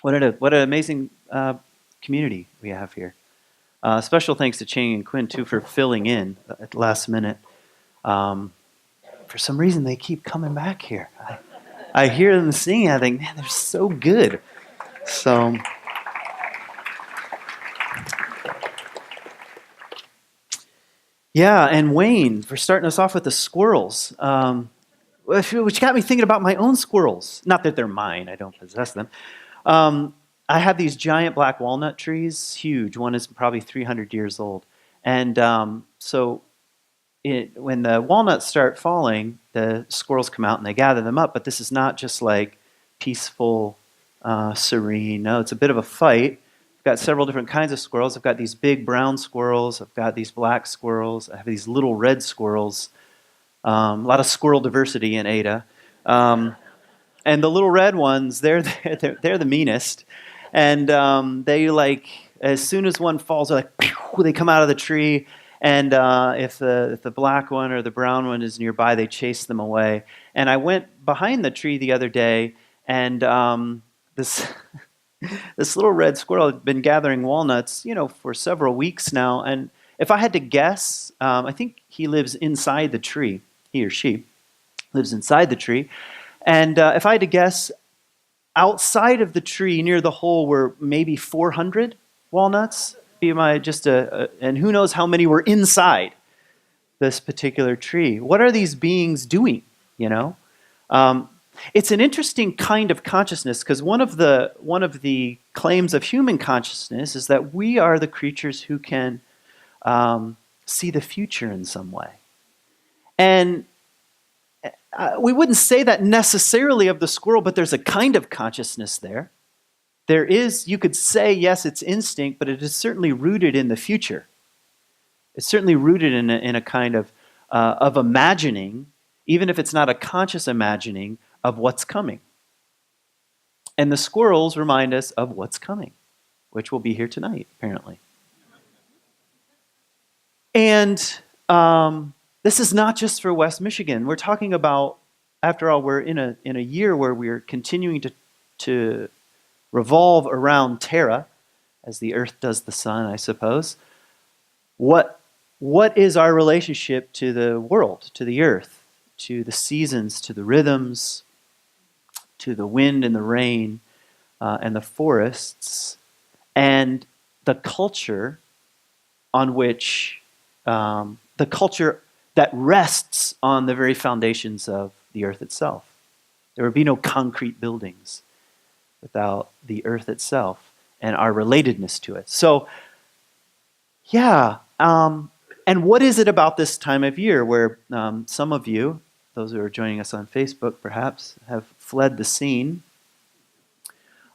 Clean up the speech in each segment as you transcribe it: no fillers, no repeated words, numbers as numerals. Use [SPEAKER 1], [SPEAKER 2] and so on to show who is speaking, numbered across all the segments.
[SPEAKER 1] What an amazing community we have here. Special thanks to Chang and Quinn too for filling in at the last minute. Um, for some reason, they keep coming back here. I hear them singing. I think, man, they're so good. So, yeah, and Wayne for starting us off with the squirrels, which got me thinking about my own squirrels. Not that they're mine; I don't possess them. Um, I have these giant black walnut trees, huge. One is probably 300 years old, and when the walnuts start falling, the squirrels come out and they gather them up. But this is not just like peaceful, serene. No, it's a bit of a fight. I've got several different kinds of squirrels. I've got these big brown squirrels. I've got these black squirrels. I have these little red squirrels. A lot of squirrel diversity in Ada. And the little red ones, they're the meanest. And they like, as soon as one falls, they're like, pew, they come out of the tree. And if the black one or the brown one is nearby, they chase them away. And I went behind the tree the other day, and this this little red squirrel had been gathering walnuts, for several weeks now. And if I had to guess, I think he lives inside the tree. He or she lives inside the tree. And if I had to guess, outside of the tree near the hole were maybe 400 walnuts. And who knows how many were inside this particular tree. What are these beings doing, It's an interesting kind of consciousness because one of the claims of human consciousness is that we are the creatures who can see the future in some way. And we wouldn't say that necessarily of the squirrel, but there's a kind of consciousness there. There is, you could say, yes, it's instinct, but it is certainly rooted in the future. It's certainly rooted in a kind of imagining, even if it's not a conscious imagining, of what's coming. And the squirrels remind us of what's coming, which will be here tonight, apparently. And this is not just for West Michigan. We're talking about, after all, we're in a year where we're continuing to revolve around Terra, as the Earth does the sun, I suppose. What is our relationship to the world, to the Earth, to the seasons, to the rhythms, to the wind and the rain, and the forests, and the culture on which, the culture that rests on the very foundations of the Earth itself. There would be no concrete buildings without the Earth itself and our relatedness to it. So, yeah. And what is it about this time of year where some of you, those who are joining us on Facebook perhaps, have fled the scene?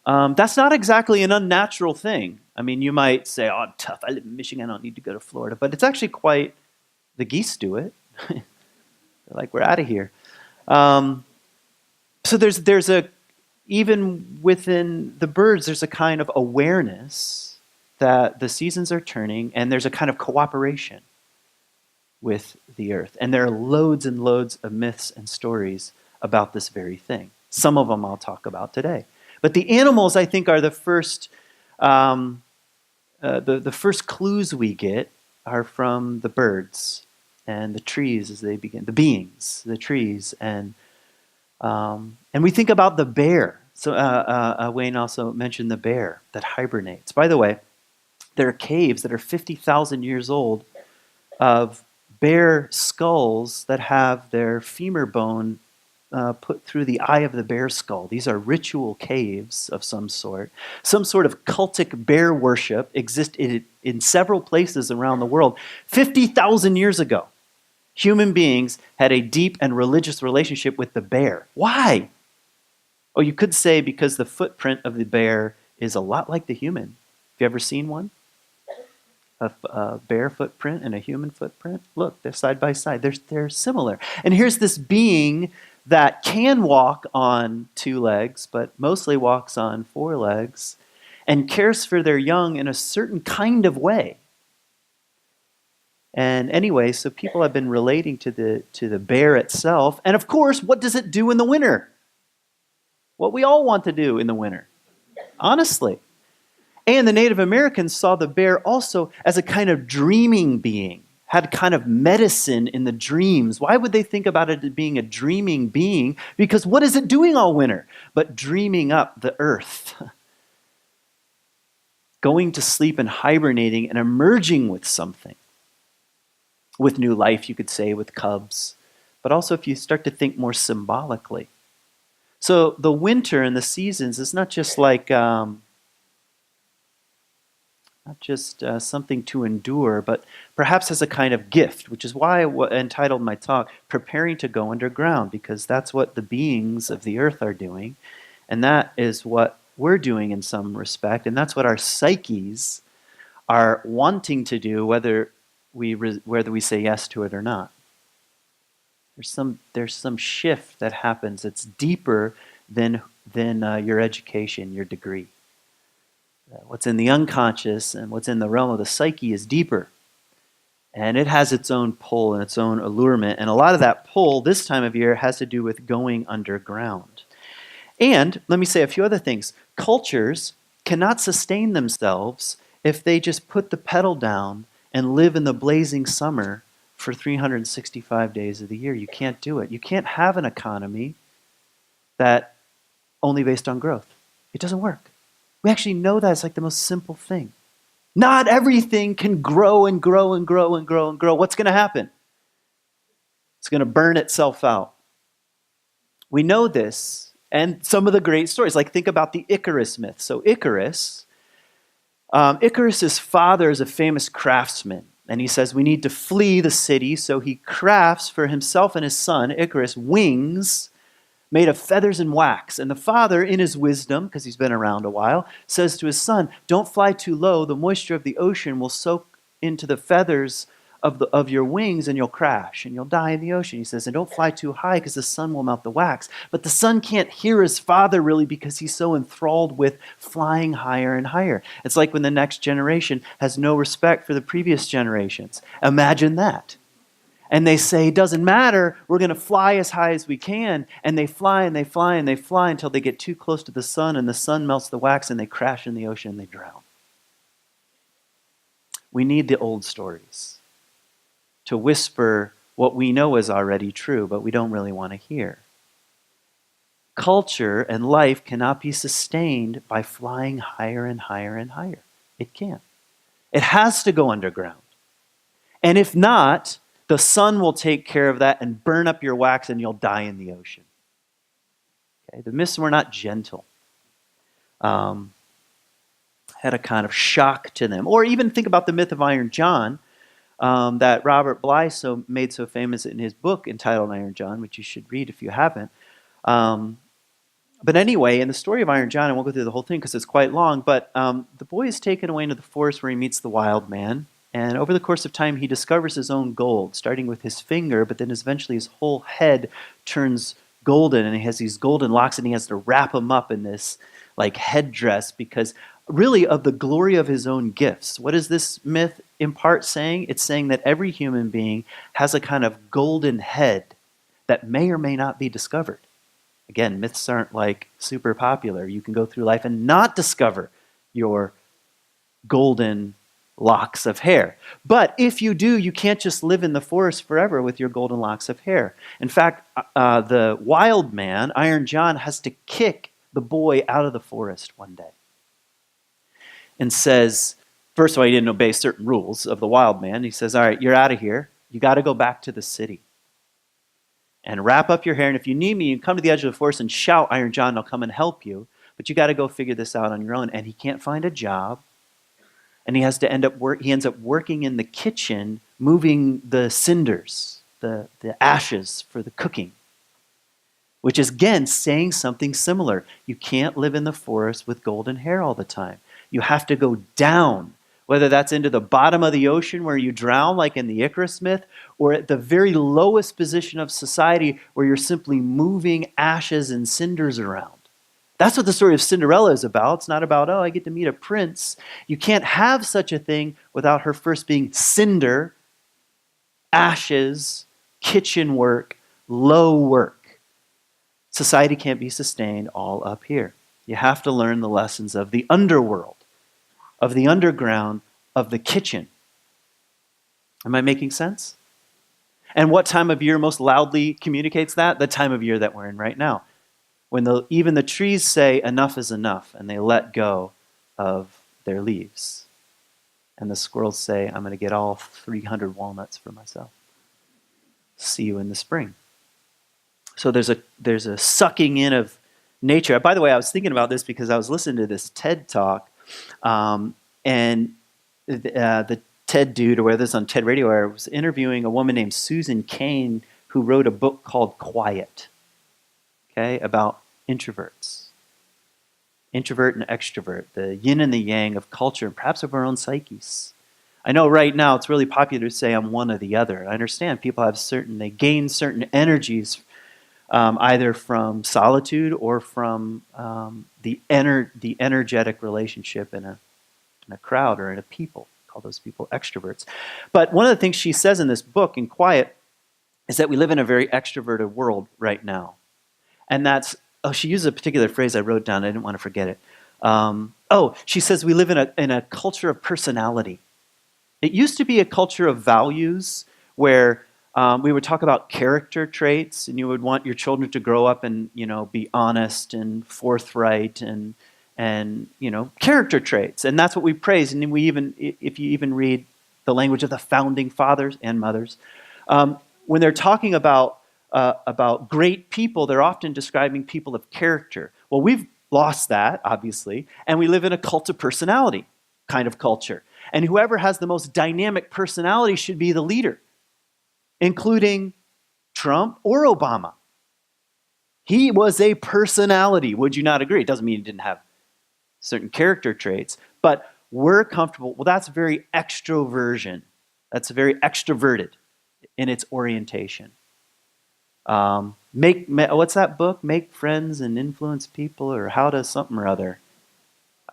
[SPEAKER 1] That's not exactly an unnatural thing. I mean, you might say, oh, I'm tough. I live in Michigan. I don't need to go to Florida. But it's actually quite, the geese do it. They're like, we're out of here. So there's a, even within the birds, there's a kind of awareness that the seasons are turning, and there's a kind of cooperation with the Earth. And there are loads and loads of myths and stories about this very thing. Some of them I'll talk about today. But the animals, I think, are the first, the first clues we get are from the birds and the trees as they begin, the beings, the trees, and we think about the bear. So Wayne also mentioned the bear that hibernates. By the way, there are caves that are 50,000 years old of bear skulls that have their femur bone put through the eye of the bear skull. These are ritual caves of some sort. Some sort of cultic bear worship existed in several places around the world. 50,000 years ago, human beings had a deep and religious relationship with the bear. Why? Oh, you could say because the footprint of the bear is a lot like the human. Have you ever seen one? A bear footprint and a human footprint? Look, they're side by side. They're similar. And here's this being that can walk on two legs, but mostly walks on four legs, and cares for their young in a certain kind of way. And anyway, so people have been relating to the bear itself. And of course, what does it do in the winter? What we all want to do in the winter. honestly. And the Native Americans saw the bear also as a kind of dreaming being, had kind of medicine in the dreams. Why would they think about it as being a dreaming being? Because what is it doing all winter? But dreaming up the earth, going to sleep and hibernating and emerging with something. With new life, you could say, with cubs. But also if you start to think more symbolically. So the winter and the seasons is not just like something to endure, but perhaps as a kind of gift, which is why I entitled my talk, Preparing to Go Underground, because that's what the beings of the earth are doing, and that is what we're doing in some respect, and that's what our psyches are wanting to do, whether we say yes to it or not. There's some shift that happens that's deeper than your education, your degree. What's in the unconscious and what's in the realm of the psyche is deeper. And it has its own pull and its own allurement. And a lot of that pull this time of year has to do with going underground. And let me say a few other things. Cultures cannot sustain themselves if they just put the pedal down and live in the blazing summer for 365 days of the year. You can't do it. You can't have an economy that only based on growth. It doesn't work. We actually know that it's like the most simple thing. Not everything can grow and grow and grow and grow and grow. What's going to happen? It's going to burn itself out. We know this, and some of the great stories, like think about the Icarus myth. So Icarus's father is a famous craftsman, and he says we need to flee the city, so he crafts for himself and his son, Icarus, wings made of feathers and wax. And the father, in his wisdom, because he's been around a while, says to his son, don't fly too low. The moisture of the ocean will soak into the feathers of your wings and you'll crash and you'll die in the ocean. He says, and don't fly too high because the sun will melt the wax. But the son can't hear his father really because he's so enthralled with flying higher and higher. It's like when the next generation has no respect for the previous generations. Imagine that. And they say, it doesn't matter, we're going to fly as high as we can. And they fly and they fly and they fly until they get too close to the sun and the sun melts the wax and they crash in the ocean and they drown. We need the old stories to whisper what we know is already true, but we don't really want to hear. Culture and life cannot be sustained by flying higher and higher and higher. It can't. It has to go underground. And if not, the sun will take care of that and burn up your wax and you'll die in the ocean. Okay? The myths were not gentle. Had a kind of shock to them. Or even think about the myth of Iron John that Robert Bly made so famous in his book entitled Iron John, which you should read if you haven't. But anyway, in the story of Iron John, I won't go through the whole thing because it's quite long, but the boy is taken away into the forest where he meets the wild man. And over the course of time, he discovers his own gold, starting with his finger, but then eventually his whole head turns golden, and he has these golden locks, and he has to wrap them up in this like headdress because really of the glory of his own gifts. What is this myth in part saying? It's saying that every human being has a kind of golden head that may or may not be discovered. Again, myths aren't like super popular. You can go through life and not discover your golden locks of hair. But if you do, you can't just live in the forest forever with your golden locks of hair. In fact, the wild man, Iron John, has to kick the boy out of the forest one day. And says, first of all, he didn't obey certain rules of the wild man. He says, all right, you're out of here. You got to go back to the city. And wrap up your hair. And if you need me, you can come to the edge of the forest and shout, Iron John, and I'll come and help you. But you got to go figure this out on your own. And he can't find a job. And he has to ends up working in the kitchen, moving the cinders, the ashes for the cooking. Which is, again, saying something similar. You can't live in the forest with golden hair all the time. You have to go down, whether that's into the bottom of the ocean where you drown, like in the Icarus myth, or at the very lowest position of society where you're simply moving ashes and cinders around. That's what the story of Cinderella is about. It's not about, oh, I get to meet a prince. You can't have such a thing without her first being cinder, ashes, kitchen work, low work. Society can't be sustained all up here. You have to learn the lessons of the underworld, of the underground, of the kitchen. Am I making sense? And what time of year most loudly communicates that? The time of year that we're in right now. When even the trees say enough is enough and they let go of their leaves. And the squirrels say, I'm going to get all 300 walnuts for myself. See you in the spring. So there's a sucking in of nature. By the way, I was thinking about this because I was listening to this TED talk, and the TED dude, or whether it's on TED Radio, I was interviewing a woman named Susan Cain who wrote a book called Quiet, okay, about introverts. Introvert and extrovert, the yin and the yang of culture, and perhaps of our own psyches. I know right now it's really popular to say I'm one or the other. I understand people they gain certain energies either from solitude or from the energetic relationship in a crowd or in a people. Call those people extroverts. But one of the things she says in this book, in Quiet, is that we live in a very extroverted world right now. And she uses a particular phrase I wrote down. I didn't want to forget it. She says we live in a culture of personality. It used to be a culture of values where we would talk about character traits, and you would want your children to grow up and be honest and forthright and character traits, and that's what we praise. And if you even read the language of the founding fathers and mothers, when they're talking about great people, they're often describing people of character. Well, we've lost that, obviously, and we live in a cult of personality kind of culture. And whoever has the most dynamic personality should be the leader, including Trump or Obama. He was a personality. Would you not agree? It doesn't mean he didn't have certain character traits, but we're comfortable. Well, that's very extroversion. That's very extroverted in its orientation. What's that book? Make Friends and Influence People, or How to something or other.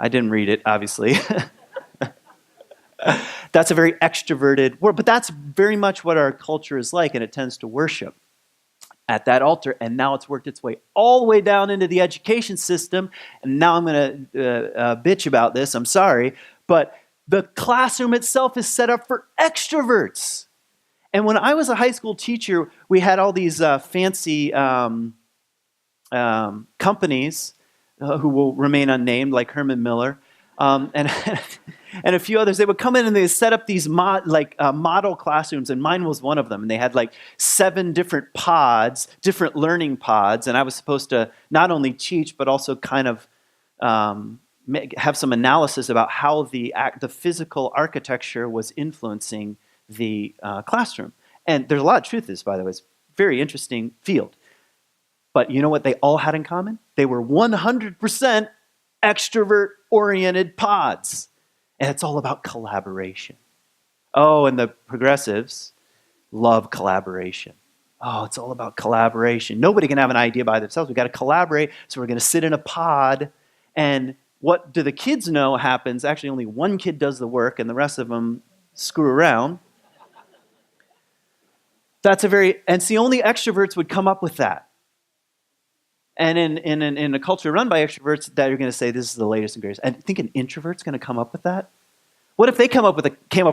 [SPEAKER 1] I didn't read it, obviously. That's a very extroverted word, but that's very much what our culture is like, and it tends to worship at that altar, and now it's worked its way all the way down into the education system, and now I'm going to bitch about this, I'm sorry, but the classroom itself is set up for extroverts. And when I was a high school teacher, we had all these fancy companies who will remain unnamed, like Herman Miller, and and a few others. They would come in and they set up these model classrooms, and mine was one of them. And they had 7 different pods, different learning pods, and I was supposed to not only teach but also kind of have some analysis about how the physical architecture was influencing the classroom. And there's a lot of truth to this, by the way. It's a very interesting field. But you know what they all had in common? They were 100% extrovert-oriented pods. And it's all about collaboration. Oh, and the progressives love collaboration. Oh, it's all about collaboration. Nobody can have an idea by themselves. We've got to collaborate, so we're going to sit in a pod. And what do the kids know happens? Actually, only one kid does the work, and the rest of them screw around. And see, only extroverts would come up with that. And in a culture run by extroverts, that you're going to say this is the latest and greatest. And think an introvert's going to come up with that? What if they came up with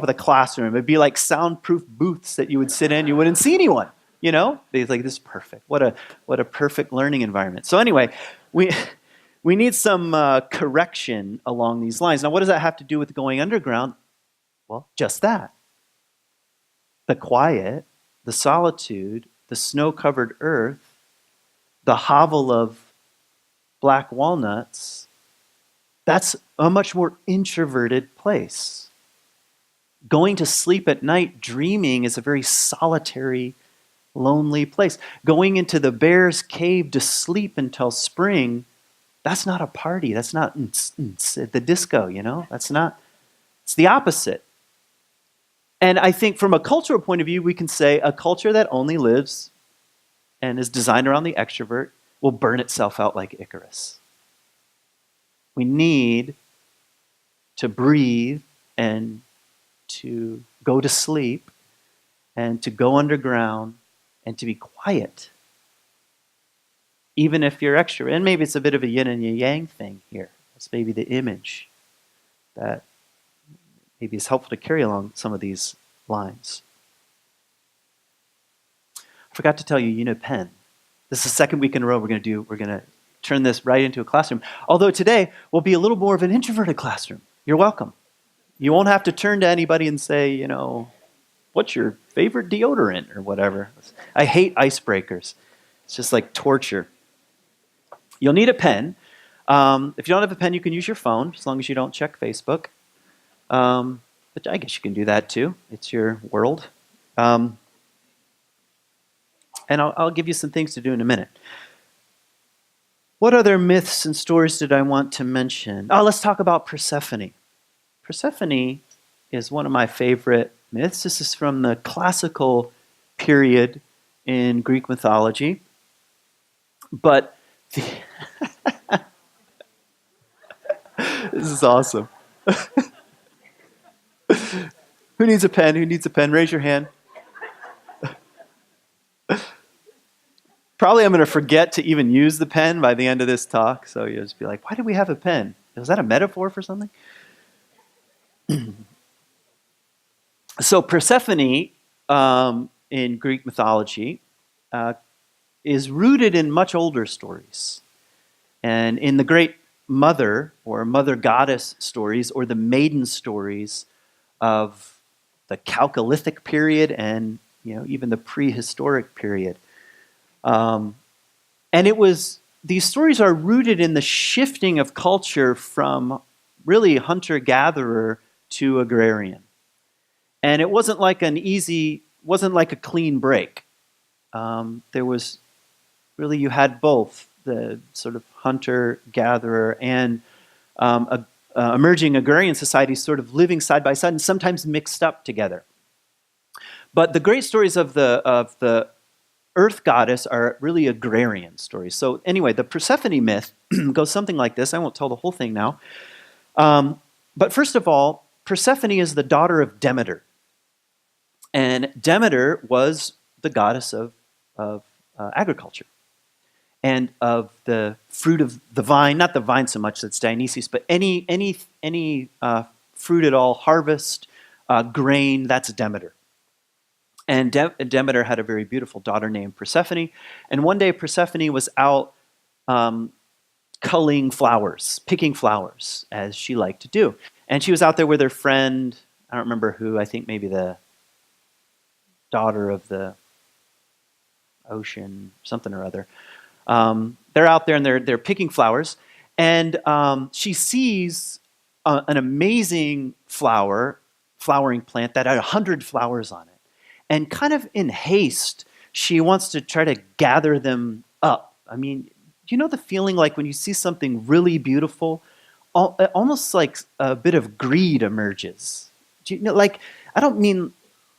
[SPEAKER 1] a classroom? It'd be like soundproof booths that you would sit in. You wouldn't see anyone. They'd like, this is perfect. What a perfect learning environment. So anyway, we need some correction along these lines. Now, what does that have to do with going underground? Well, just that. The quiet, the solitude, the snow-covered earth, the hovel of black walnuts, that's a much more introverted place. Going to sleep at night dreaming is a very solitary, lonely place. Going into the bear's cave to sleep until spring, that's not a party. That's not the disco, That's not, it's the opposite. And I think from a cultural point of view, we can say a culture that only lives and is designed around the extrovert will burn itself out like Icarus. We need to breathe and to go to sleep and to go underground and to be quiet. even if you're extra. And maybe it's a bit of a yin and a yang thing here. It's maybe the image that maybe is helpful to carry along some of these lines. I forgot to tell you, you need a pen. This is the second week in a row we're going to turn this right into a classroom. Although today will be a little more of an introverted classroom. You're welcome. You won't have to turn to anybody and say, what's your favorite deodorant or whatever. I hate icebreakers. It's just like torture. You'll need a pen. If you don't have a pen, you can use your phone, as long as you don't check Facebook. But I guess you can do that too. It's your world. And I'll give you some things to do in a minute. What other myths and stories did I want to mention? Oh, let's talk about Persephone. Persephone is one of my favorite myths. This is from the classical period in Greek mythology. But this is awesome. Who needs a pen? Who needs a pen? Raise your hand. Probably I'm going to forget to even use the pen by the end of this talk, so you'll just be like, why did we have a pen? Was that a metaphor for something? So Persephone, in Greek mythology, is rooted in much older stories. And in the great mother or mother goddess stories or the maiden stories of the Chalcolithic period and even the prehistoric period. And these stories are rooted in the shifting of culture from really hunter-gatherer to agrarian. And it wasn't like wasn't like a clean break. There was really, you had both the sort of hunter-gatherer and emerging agrarian societies sort of living side by side and sometimes mixed up together. But the great stories of the earth goddess are really agrarian stories. So anyway, the Persephone myth goes something like this. I won't tell the whole thing now. But first of all, Persephone is the daughter of Demeter. And Demeter was the goddess of agriculture and of the fruit of the vine, not the vine so much, that's Dionysus, but any fruit at all, harvest, grain, that's Demeter. And Demeter had a very beautiful daughter named Persephone. And one day Persephone was out culling flowers, picking flowers, as she liked to do. And she was out there with her friend, I don't remember who, I think maybe the daughter of the ocean, something or other. They're out there and they're picking flowers. And she sees an amazing flowering plant that had 100 flowers on it. And kind of in haste, she wants to try to gather them up. I mean, do you know the feeling like when you see something really beautiful, almost like a bit of greed emerges? Do you know, like, I don't mean,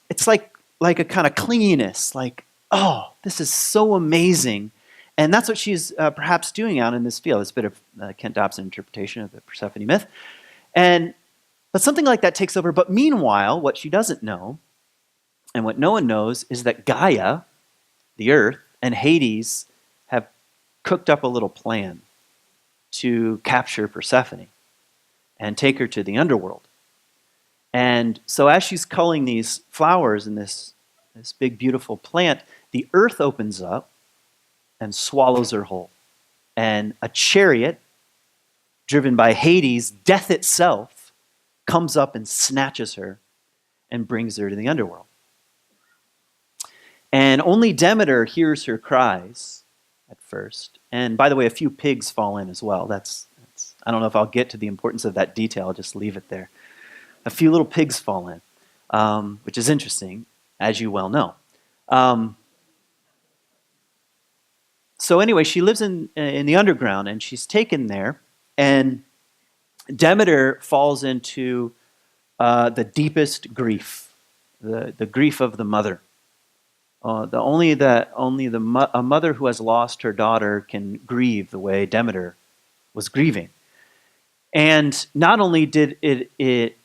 [SPEAKER 1] it's like a kind of clinginess, like, oh, this is so amazing. And that's what she's perhaps doing out in this field. It's a bit of Kent Dobson interpretation of the Persephone myth. But something like that takes over. But meanwhile, what she doesn't know, and what no one knows, is that Gaia, the earth, and Hades have cooked up a little plan to capture Persephone and take her to the underworld. And so as she's culling these flowers in this big, beautiful plant, the earth opens up and swallows her whole. And a chariot, driven by Hades, death itself, comes up and snatches her and brings her to the underworld. And only Demeter hears her cries at first. And by the way, a few pigs fall in as well. I don't know if I'll get to the importance of that detail. I'll just leave it there. A few little pigs fall in, which is interesting, as you well know. So anyway, she lives in the underground, and she's taken there. And Demeter falls into the deepest grief, the grief of the mother. A mother who has lost her daughter can grieve the way Demeter was grieving. And not only did it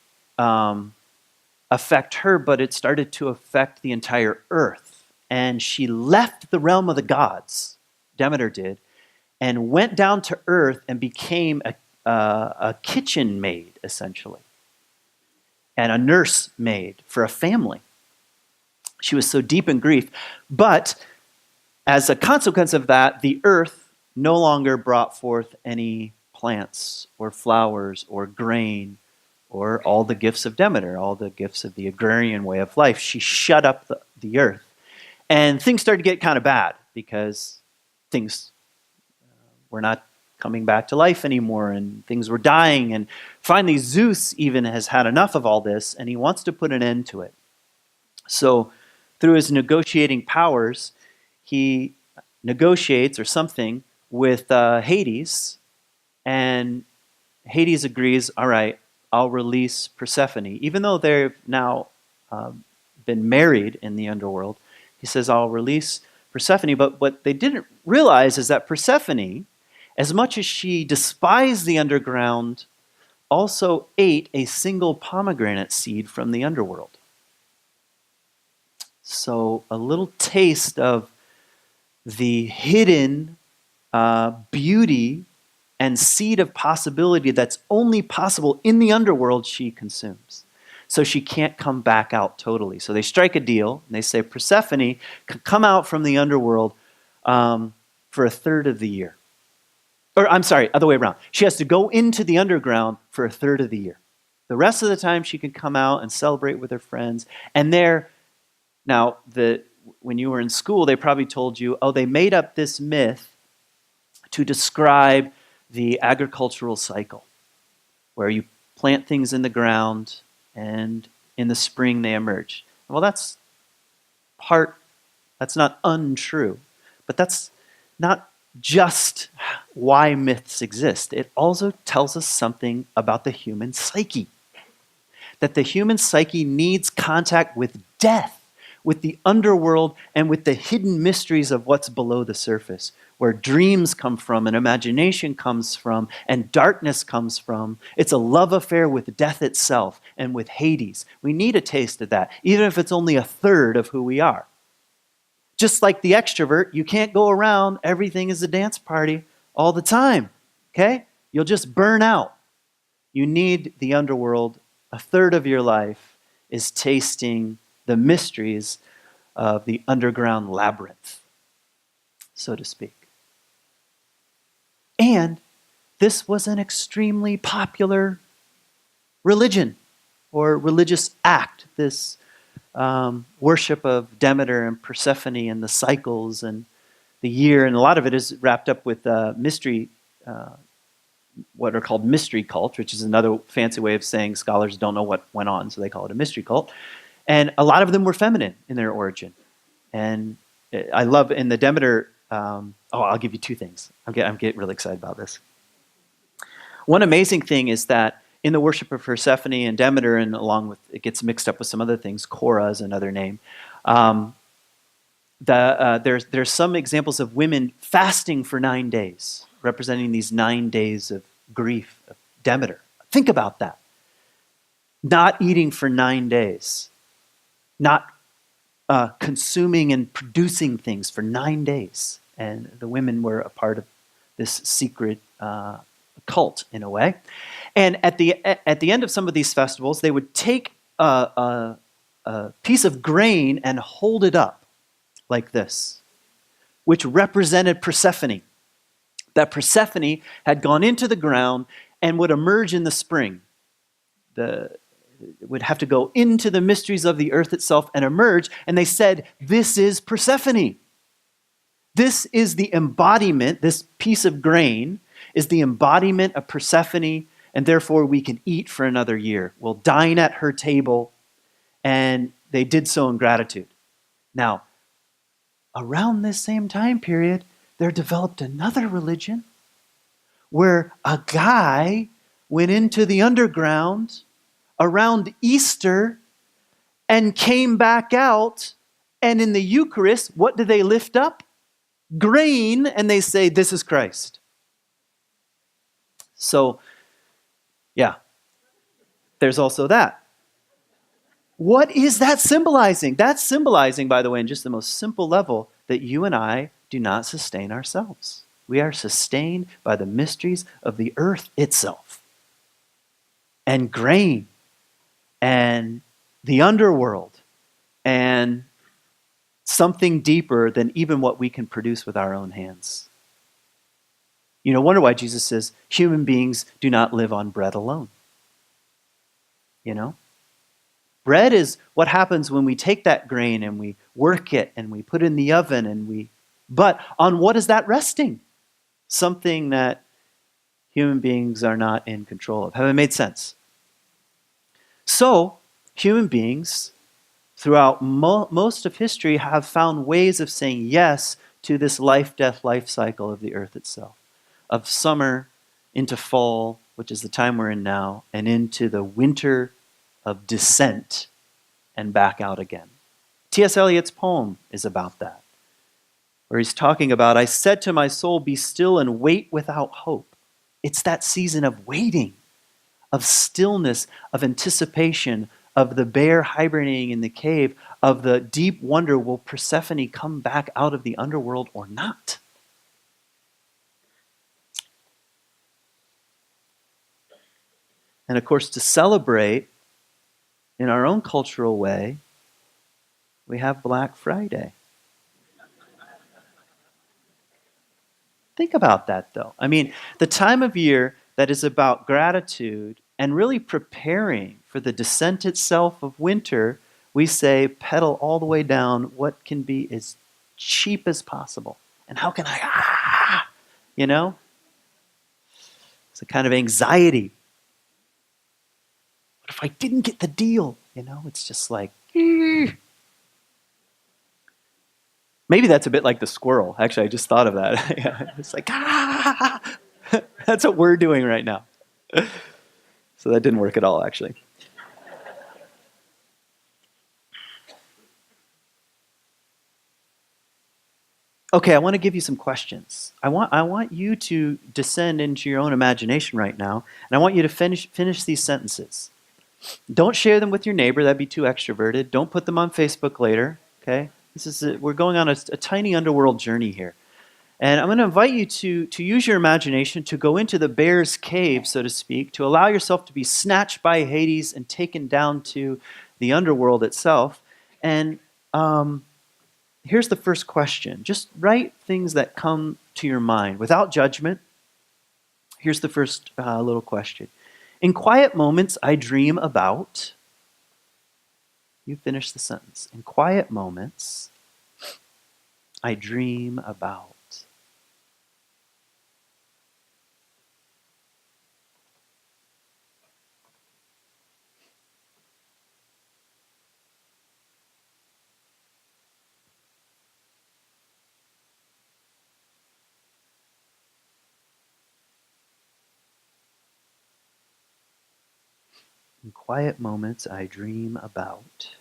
[SPEAKER 1] affect her, but it started to affect the entire earth. And she left the realm of the gods, Demeter did, and went down to earth and became a kitchen maid, essentially, and a nurse maid for a family. She was so deep in grief. But as a consequence of that, the earth no longer brought forth any plants or flowers or grain or all the gifts of Demeter, all the gifts of the agrarian way of life. She shut up the earth. And things started to get kind of bad because things were not coming back to life anymore and things were dying. And finally, Zeus even has had enough of all this and he wants to put an end to it. So through his negotiating powers, he negotiates or something with Hades, and Hades agrees, all right, I'll release Persephone. Even though they've now been married in the underworld, he says, I'll release Persephone. But what they didn't realize is that Persephone, as much as she despised the underground, also ate a single pomegranate seed from the underworld. So a little taste of the hidden beauty and seed of possibility that's only possible in the underworld she consumes. So she can't come back out totally. So they strike a deal, and they say Persephone can come out from the underworld for a third of the year. Or I'm sorry, other way around. She has to go into the underground for a third of the year. The rest of the time she can come out and celebrate with her friends. And now, when you were in school, they probably told you, oh, they made up this myth to describe the agricultural cycle, where you plant things in the ground and in the spring they emerge. Well, that's not untrue, but that's not just why myths exist. It also tells us something about the human psyche, that the human psyche needs contact with death, with the underworld, and with the hidden mysteries of what's below the surface, where dreams come from and imagination comes from and darkness comes from. It's a love affair with death itself and with Hades. We need a taste of that, even if it's only a third of who we are. Just like the extrovert, you can't go around, everything is a dance party all the time, okay? You'll just burn out. You need the underworld. A third of your life is tasting the mysteries of the underground labyrinth, so to speak. And this was an extremely popular religion or religious act, this worship of Demeter and Persephone and the cycles and the year. And a lot of it is wrapped up with mystery, what are called mystery cults, which is another fancy way of saying scholars don't know what went on, so they call it a mystery cult. And a lot of them were feminine in their origin. And I love in the Demeter, I'll give you two things. I'm getting really excited about this. One amazing thing is that in the worship of Persephone and Demeter, and along with, it gets mixed up with some other things, Korah is another name, there's some examples of women fasting for 9 days, representing these 9 days of grief of Demeter. Think about that. Not eating for 9 days. Not consuming and producing things for 9 days. And the women were a part of this secret cult, in a way. And at the end of some of these festivals, they would take a piece of grain and hold it up like this, which represented Persephone. That Persephone had gone into the ground and would emerge in the spring. Would have to go into the mysteries of the earth itself and emerge. And they said, this is Persephone. This is the embodiment, this piece of grain is the embodiment of Persephone, and therefore we can eat for another year. We'll dine at her table, and they did so in gratitude. Now, around this same time period, there developed another religion where a guy went into the underground around Easter and came back out, and in the Eucharist, what do they lift up? Grain, and they say, this is Christ. So, yeah, there's also that. What is that symbolizing? That's symbolizing, by the way, in just the most simple level, that you and I do not sustain ourselves. We are sustained by the mysteries of the earth itself, and grain, and the underworld, and something deeper than even what we can produce with our own hands. You know, wonder why Jesus says human beings do not live on bread alone. You know? Bread is what happens when we take that grain and we work it and we put it in the oven but on what is that resting? Something that human beings are not in control of. Have I made sense? So, human beings throughout most of history have found ways of saying yes to this life cycle of the earth itself. Of summer into fall, which is the time we're in now, and into the winter of descent and back out again. T.S. Eliot's poem is about that, where he's talking about, I said to my soul, be still and wait without hope. It's that season of waiting, of stillness, of anticipation, of the bear hibernating in the cave, of the deep wonder, will Persephone come back out of the underworld or not? And of course, to celebrate in our own cultural way, we have Black Friday. Think about that, though. I mean, the time of year that is about gratitude and really preparing for the descent itself of winter, we say pedal all the way down what can be as cheap as possible. And how can I, you know? It's a kind of anxiety. What if I didn't get the deal? You know, it's just like, maybe that's a bit like the squirrel. Actually, I just thought of that. Yeah, it's like, that's what we're doing right now. So that didn't work at all, actually. Okay, I want to give you some questions. I want you to descend into your own imagination right now, and I want you to finish these sentences. Don't share them with your neighbor. That'd be too extroverted. Don't put them on Facebook later. Okay, we're going on a tiny underworld journey here, and I'm going to invite you to use your imagination to go into the bear's cave, so to speak, to allow yourself to be snatched by Hades and taken down to the underworld itself. And here's the first question. Just write things that come to your mind without judgment. Here's the first little question. In quiet moments, I dream about. You finish the sentence. In quiet moments, I dream about. In quiet moments, I dream about.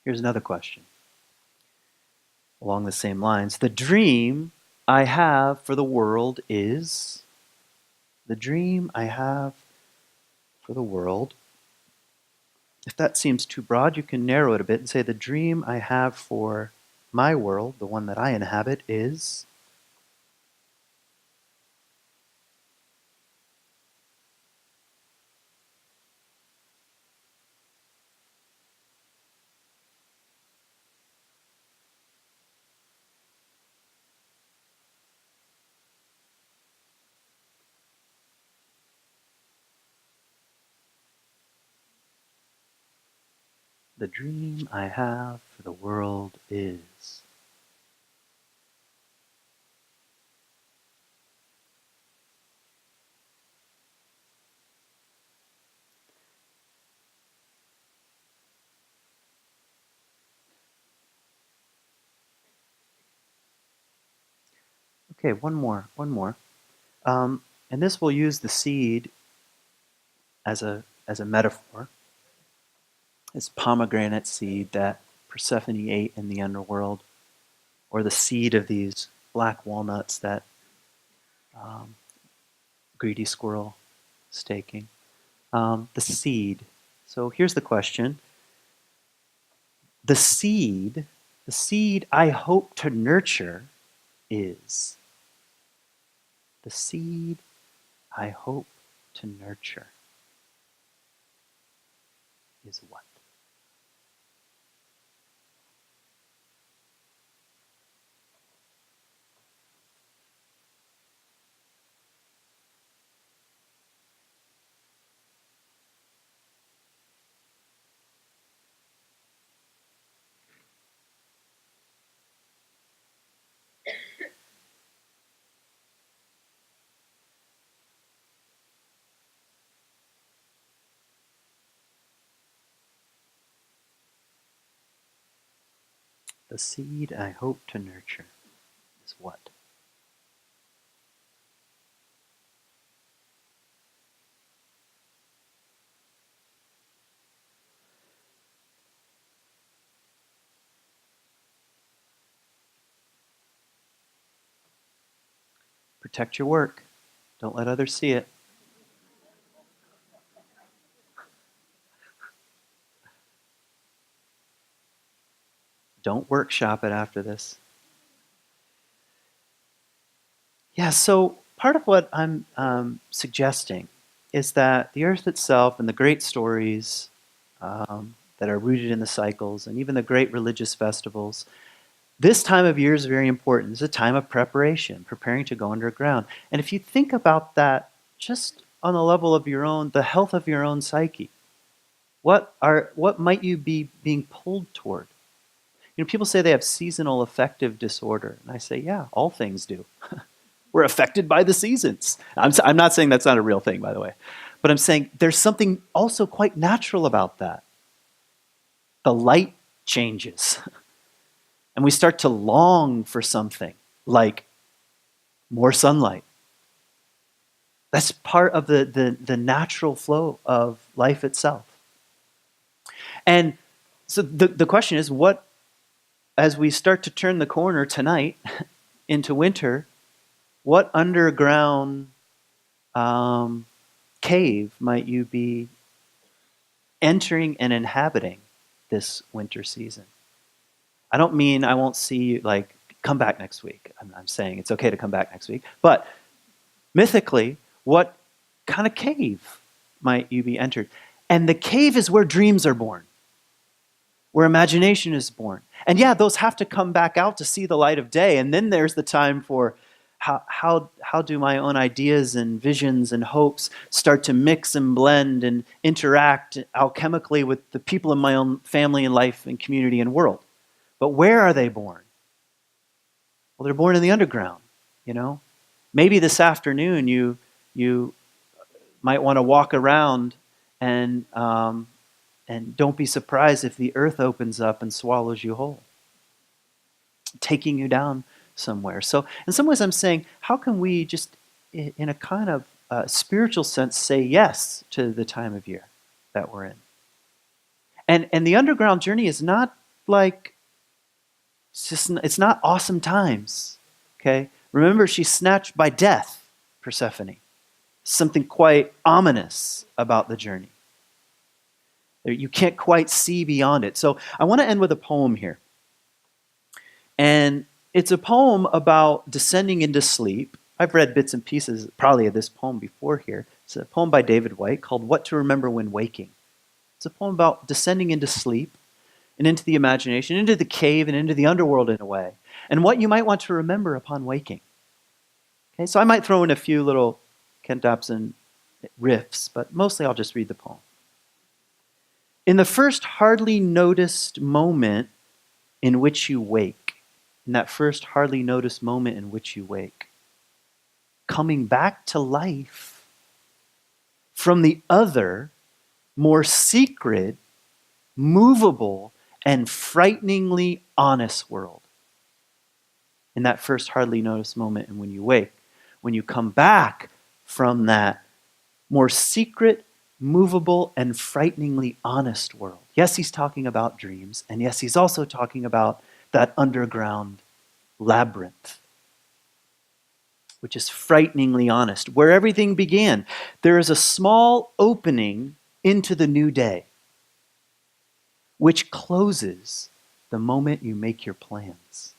[SPEAKER 1] Here's another question along the same lines. The dream I have for the world is. The dream I have for the world. If that seems too broad, you can narrow it a bit and say the dream I have for my world, the one that I inhabit, is. The dream I have for the world is. Okay, one more. And this will use the seed as a metaphor. This pomegranate seed that Persephone ate in the underworld, or the seed of these black walnuts that greedy squirrel is taking. The seed. So here's the question. The seed I hope to nurture is. The seed I hope to nurture is what? The seed I hope to nurture is what? Protect your work. Don't let others see it. Don't workshop it after this. Yeah, so part of what I'm suggesting is that the earth itself and the great stories that are rooted in the cycles and even the great religious festivals, this time of year is very important. It's a time of preparation, preparing to go underground. And if you think about that just on the level of your own, the health of your own psyche, what might you be being pulled toward? You know, people say they have seasonal affective disorder. And I say, yeah, all things do. We're affected by the seasons. I'm not saying that's not a real thing, by the way. But I'm saying there's something also quite natural about that. The light changes. And we start to long for something like more sunlight. That's part of the natural flow of life itself. And so the question is, what, as we start to turn the corner tonight into winter, what underground cave might you be entering and inhabiting this winter season? I don't mean I won't see you, like, come back next week. I'm saying it's okay to come back next week. But mythically, what kind of cave might you be entered? And the cave is where dreams are born, where imagination is born. And yeah, those have to come back out to see the light of day. And then there's the time for how do my own ideas and visions and hopes start to mix and blend and interact alchemically with the people in my own family and life and community and world. But where are they born? Well, they're born in the underground, you know? Maybe this afternoon you might want to walk around and don't be surprised if the earth opens up and swallows you whole, taking you down somewhere. So in some ways I'm saying, how can we just, in a kind of spiritual sense, say yes to the time of year that we're in? And the underground journey is not like, it's not awesome times, okay? Remember, she's snatched by death, Persephone. Something quite ominous about the journey. You can't quite see beyond it. So I want to end with a poem here. And it's a poem about descending into sleep. I've read bits and pieces probably of this poem before here. It's a poem by David White called What to Remember When Waking. It's a poem about descending into sleep and into the imagination, into the cave and into the underworld in a way, and what you might want to remember upon waking. Okay, so I might throw in a few little Ken Dobson riffs, but mostly I'll just read the poem. In the first hardly noticed moment in which you wake, in that first hardly noticed moment in which you wake, coming back to life from the other, more secret, movable, and frighteningly honest world. In that first hardly noticed moment and when you wake, when you come back from that more secret, movable, and frighteningly honest world. Yes, he's talking about dreams, and yes, he's also talking about that underground labyrinth, which is frighteningly honest, where everything began. There is a small opening into the new day, which closes the moment you make your plans.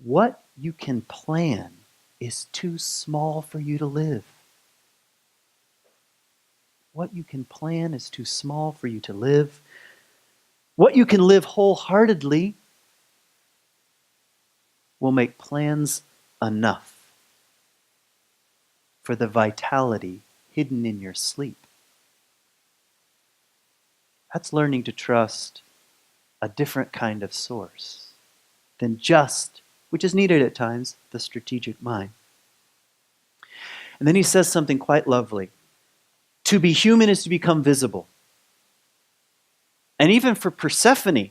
[SPEAKER 1] What you can plan is too small for you to live. What you can plan is too small for you to live. What you can live wholeheartedly will make plans enough for the vitality hidden in your sleep. That's learning to trust a different kind of source than just, which is needed at times, the strategic mind. And then he says something quite lovely. To be human is to become visible. And even for Persephone,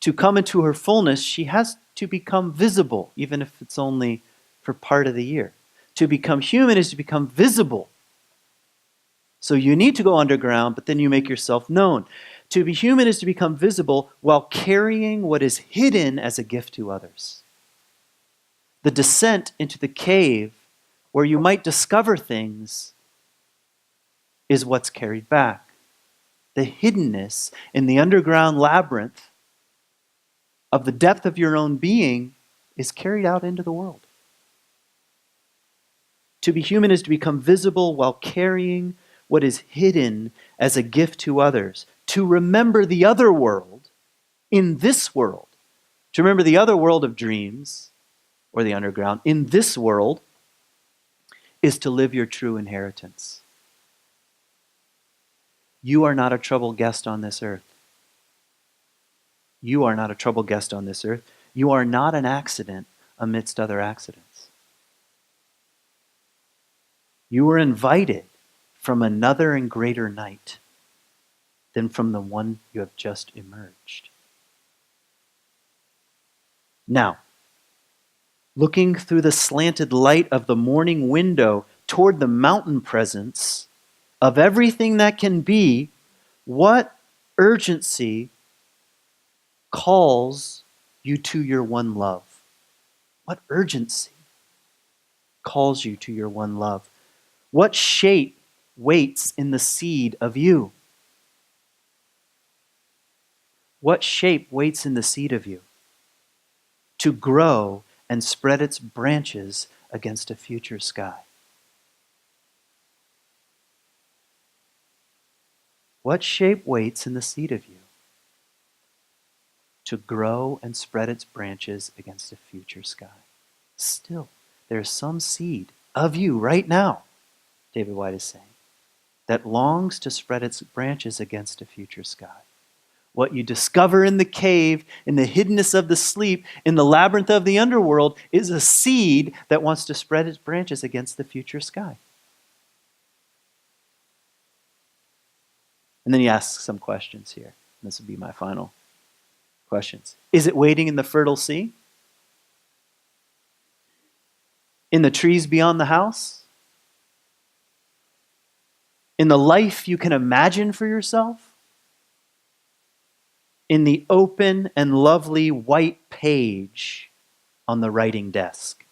[SPEAKER 1] to come into her fullness, she has to become visible, even if it's only for part of the year. To become human is to become visible. So you need to go underground, but then you make yourself known. To be human is to become visible while carrying what is hidden as a gift to others. The descent into the cave where you might discover things is what's carried back. The hiddenness in the underground labyrinth of the depth of your own being is carried out into the world. To be human is to become visible while carrying what is hidden as a gift to others. To remember the other world in this world. To remember the other world of dreams, or the underground, in this world, is to live your true inheritance. You are not a troubled guest on this earth. You are not a troubled guest on this earth. You are not an accident amidst other accidents. You were invited from another and greater night than from the one you have just emerged. Now, looking through the slanted light of the morning window toward the mountain presence of everything that can be, what urgency calls you to your one love? What urgency calls you to your one love? What shape waits in the seed of you? What shape waits in the seed of you to grow and spread its branches against a future sky? What shape waits in the seed of you to grow and spread its branches against a future sky? Still, there's some seed of you right now, David White is saying, that longs to spread its branches against a future sky. What you discover in the cave, in the hiddenness of the sleep, in the labyrinth of the underworld, is a seed that wants to spread its branches against the future sky. And then he asks some questions here. This will be my final questions. Is it waiting in the fertile sea? In the trees beyond the house? In the life you can imagine for yourself? In the open and lovely white page on the writing desk?